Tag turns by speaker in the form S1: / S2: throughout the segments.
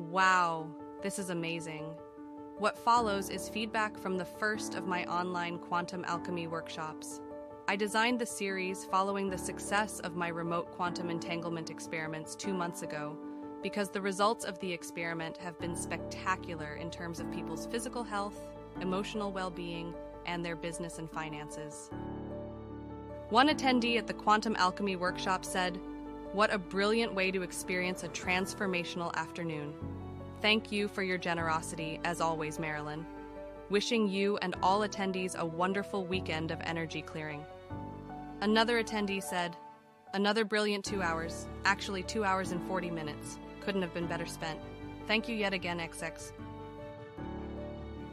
S1: Wow, this is amazing. What follows is feedback from the first of my online quantum alchemy workshops. I designed the series following the success of my remote quantum entanglement experiments 2 months ago, because the results of the experiment have been spectacular in terms of people's physical health, emotional well-being, and their business and finances. One attendee at the Quantum Alchemy workshop said, "What a brilliant way to experience a transformational afternoon. Thank you for your generosity, as always, Marilyn. Wishing you and all attendees a wonderful weekend of energy clearing." Another attendee said, "Another brilliant 2 hours, actually 2 hours and 40 minutes. Couldn't have been better spent. Thank you yet again, XX."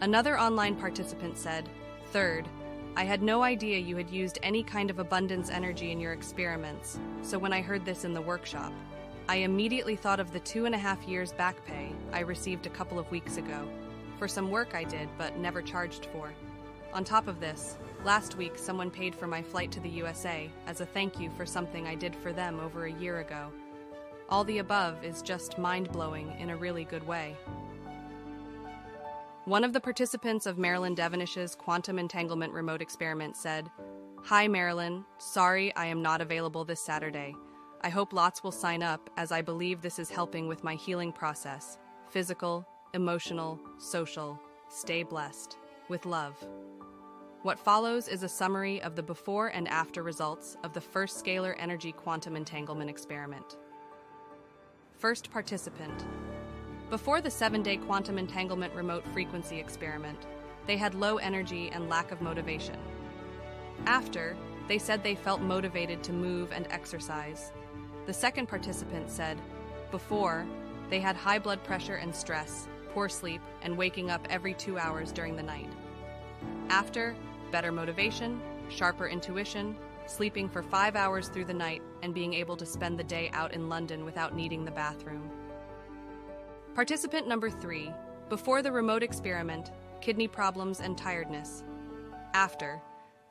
S1: Another online participant said, "Third, I had no idea you had used any kind of abundance energy in your experiments, so when I heard this in the workshop, I immediately thought of the 2.5 years back pay I received a couple of weeks ago for some work I did but never charged for. On top of this, last week someone paid for my flight to the USA as a thank you for something I did for them over a year ago. All the above is just mind-blowing in a really good way." One of the participants of Marilyn Devonish's quantum entanglement remote experiment said, "Hi Marilyn, sorry I am not available this Saturday. I hope lots will sign up as I believe this is helping with my healing process. Physical, emotional, social. Stay blessed. With love." What follows is a summary of the before and after results of the first scalar energy quantum entanglement experiment. First participant. Before the 7-day quantum entanglement remote frequency experiment, they had low energy and lack of motivation. After, they said they felt motivated to move and exercise. The second participant said, before, they had high blood pressure and stress, poor sleep, and waking up every 2 hours during the night. After, better motivation, sharper intuition, sleeping for 5 hours through the night, and being able to spend the day out in London without needing the bathroom. Participant number 3, before the remote experiment, kidney problems and tiredness. After,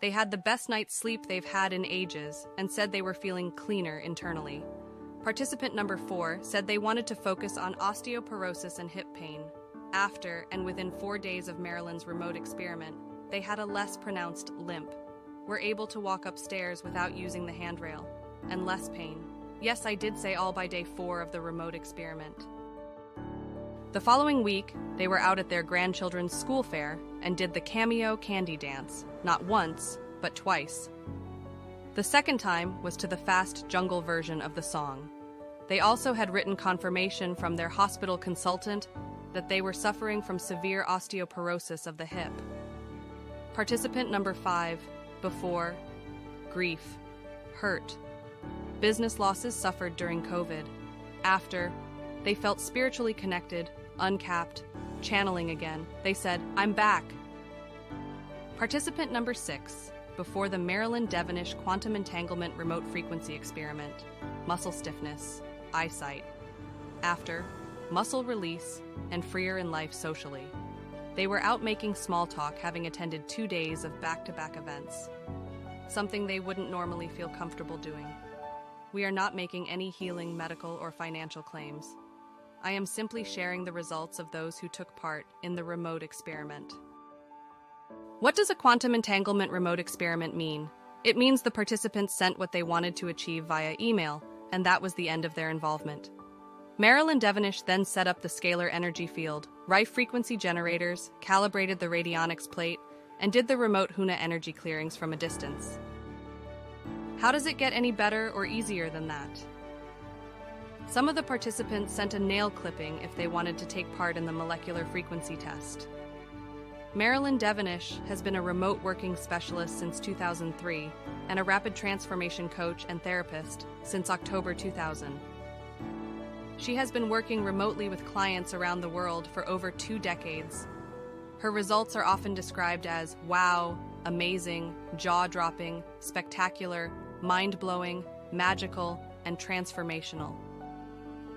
S1: they had the best night's sleep they've had in ages and said they were feeling cleaner internally. Participant number 4 said they wanted to focus on osteoporosis and hip pain. After, and within 4 days of Marilyn's remote experiment, they had a less pronounced limp, were able to walk upstairs without using the handrail, and less pain. Yes, I did say all by day 4 of the remote experiment. The following week, they were out at their grandchildren's school fair and did the cameo candy dance, not once, but twice. The second time was to the fast jungle version of the song. They also had written confirmation from their hospital consultant that they were suffering from severe osteoporosis of the hip. Participant number 5, before, grief, hurt, business losses suffered during COVID. After, they felt spiritually connected, uncapped, channeling again. They said, "I'm back." Participant number 6, before the Marilyn Devonish quantum entanglement remote frequency experiment, muscle stiffness, eyesight. After, muscle release, and freer in life socially. They were out making small talk, having attended 2 days of back-to-back events, something they wouldn't normally feel comfortable doing. We are not making any healing, medical, or financial claims. I am simply sharing the results of those who took part in the remote experiment. What does a quantum entanglement remote experiment mean? It means the participants sent what they wanted to achieve via email, and that was the end of their involvement. Marilyn Devonish then set up the scalar energy field, Rife frequency generators, calibrated the radionics plate, and did the remote HUNA energy clearings from a distance. How does it get any better or easier than that? Some of the participants sent a nail clipping if they wanted to take part in the molecular frequency test. Marilyn Devonish has been a remote working specialist since 2003 and a rapid transformation coach and therapist since October 2000. She has been working remotely with clients around the world for over 2 decades. Her results are often described as wow, amazing, jaw-dropping, spectacular, mind-blowing, magical, and transformational.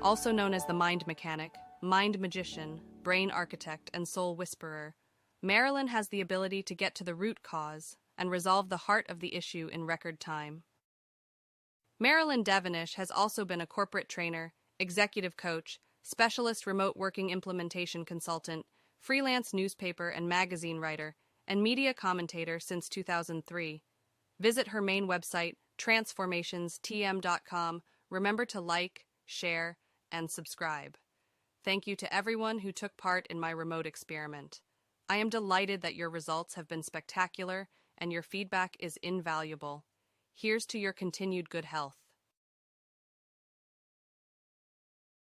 S1: Also known as the mind mechanic, mind magician, brain architect, and soul whisperer, Marilyn has the ability to get to the root cause and resolve the heart of the issue in record time. Marilyn Devonish has also been a corporate trainer, executive coach, specialist remote working implementation consultant, freelance newspaper and magazine writer, and media commentator since 2003. Visit her main website, transformationstm.com. Remember to like, share, and subscribe. Thank you to everyone who took part in my remote experiment. I am delighted that your results have been spectacular and your feedback is invaluable. Here's to your continued good health.